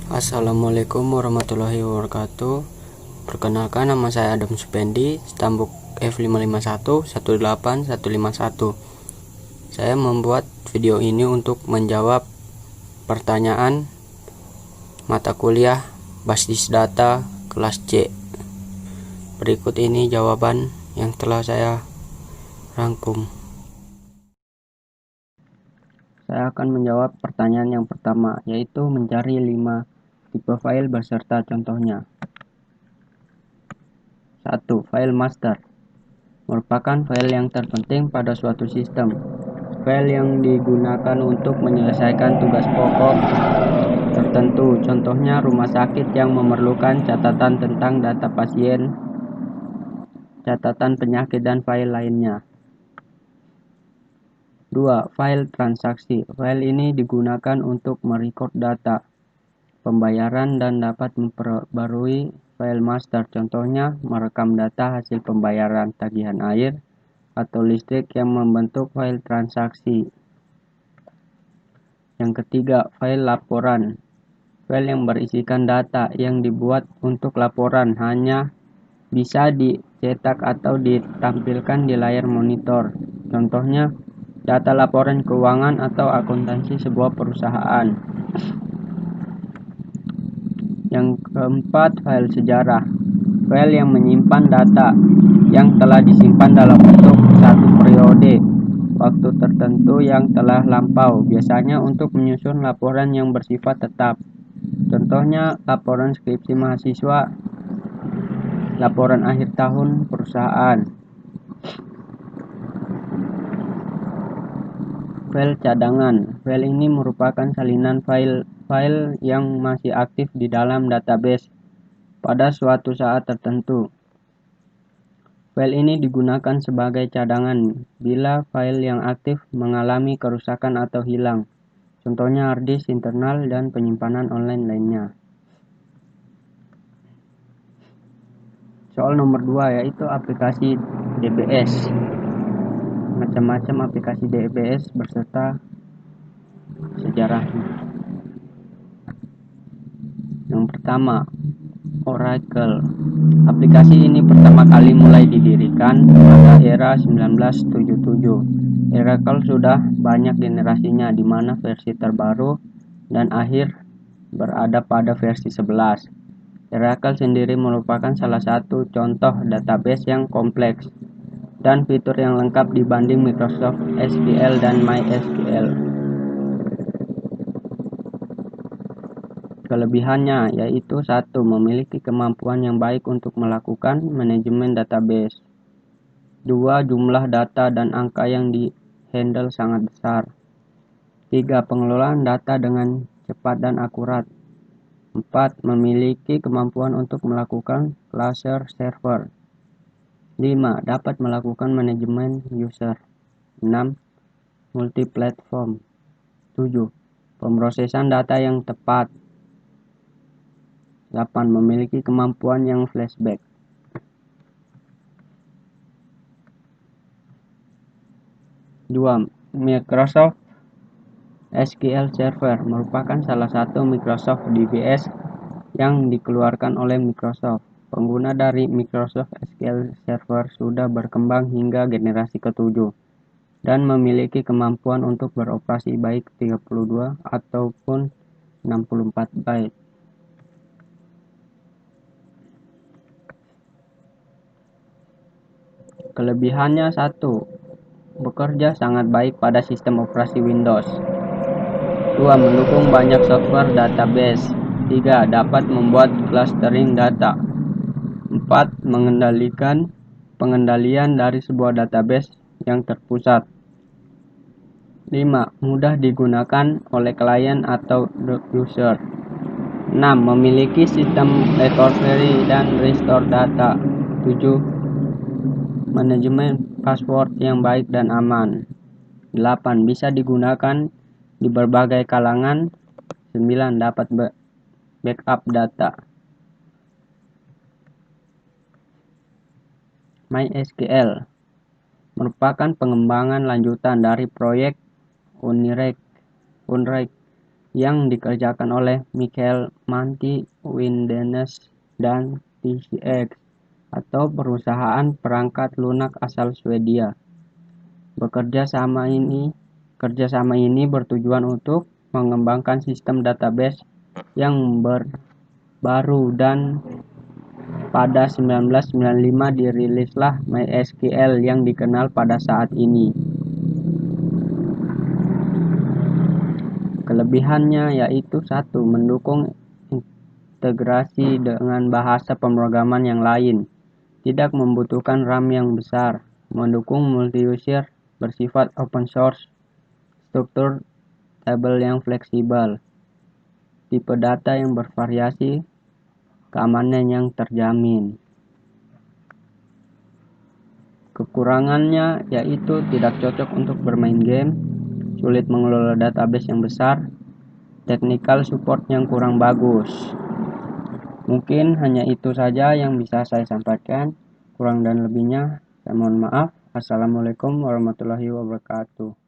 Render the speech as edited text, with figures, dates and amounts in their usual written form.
Assalamualaikum warahmatullahi wabarakatuh. Perkenalkan, nama saya Adam Supendi, stambuk F551 18151. Saya membuat video ini untuk menjawab pertanyaan mata kuliah Basis Data kelas C. Berikut ini jawaban yang telah saya rangkum. Saya akan menjawab pertanyaan yang pertama, yaitu mencari 5 tipe file beserta contohnya. 1. File master merupakan file yang terpenting pada suatu sistem. File yang digunakan untuk menyelesaikan tugas pokok tertentu. Contohnya rumah sakit yang memerlukan catatan tentang data pasien, catatan penyakit, dan file lainnya. 2. File transaksi. File ini digunakan untuk merekod data pembayaran dan dapat memperbarui file master. Contohnya merekam data hasil pembayaran tagihan air atau listrik yang membentuk file transaksi. Yang ketiga, file laporan. File yang berisikan data yang dibuat untuk laporan hanya bisa dicetak atau ditampilkan di layar monitor. Contohnya data laporan keuangan atau akuntansi sebuah perusahaan. Yang keempat, file sejarah. File yang menyimpan data yang telah disimpan dalam bentuk satu periode waktu tertentu yang telah lampau, biasanya untuk menyusun laporan yang bersifat tetap. Contohnya laporan skripsi mahasiswa, laporan akhir tahun perusahaan. File cadangan. File ini merupakan salinan file yang masih aktif di dalam database pada suatu saat tertentu. File ini digunakan sebagai cadangan bila file yang aktif mengalami kerusakan atau hilang. Contohnya hard disk internal dan penyimpanan online lainnya. Soal nomor 2 yaitu aplikasi DBS. Macam-macam aplikasi DBS beserta sejarahnya. Yang pertama, Oracle. Aplikasi ini pertama kali mulai didirikan pada era 1977. Oracle sudah banyak generasinya, di mana versi terbaru dan akhir berada pada versi 11. Oracle sendiri merupakan salah satu contoh database yang kompleks dan fitur yang lengkap dibanding Microsoft SQL dan MySQL. Kelebihannya yaitu 1. Memiliki kemampuan yang baik untuk melakukan manajemen database. 2. Jumlah data dan angka yang di-handle sangat besar. 3. Pengelolaan data dengan cepat dan akurat. 4. Memiliki kemampuan untuk melakukan cluster server. 5. Dapat melakukan manajemen user. 6. Multi-platform. 7. Pemrosesan data yang tepat. 8. Memiliki kemampuan yang flashback. 2. Microsoft SQL Server merupakan salah satu Microsoft DBS yang dikeluarkan oleh Microsoft. Pengguna dari Microsoft SQL Server sudah berkembang hingga generasi ke-7 dan memiliki kemampuan untuk beroperasi baik 32 ataupun 64 byte. Kelebihannya 1. Bekerja sangat baik pada sistem operasi Windows. 2. Mendukung banyak software database. 3. Dapat membuat clustering data. 4. Mengendalikan pengendalian dari sebuah database yang terpusat. 5. Mudah digunakan oleh klien atau user. 6. Memiliki sistem recovery dan restore data. 7. Manajemen password yang baik dan aman. 8. Bisa digunakan di berbagai kalangan. 9. Dapat backup data. MySQL merupakan pengembangan lanjutan dari proyek Unreich yang dikerjakan oleh Michael Manti, Windenes, dan TCX, atau perusahaan perangkat lunak asal Swedia. Kerjasama ini bertujuan untuk mengembangkan sistem database yang baru, dan pada 1995 dirilislah MySQL yang dikenal pada saat ini. Kelebihannya yaitu 1. Mendukung integrasi dengan bahasa pemrograman yang lain, tidak membutuhkan RAM yang besar, mendukung multi-user, bersifat open source, struktur tabel yang fleksibel, tipe data yang bervariasi, keamanan yang terjamin. Kekurangannya yaitu tidak cocok untuk bermain game, sulit mengelola database yang besar, technical support yang kurang bagus. Mungkin hanya itu saja yang bisa saya sampaikan. Kurang dan lebihnya saya mohon maaf. Assalamualaikum warahmatullahi wabarakatuh.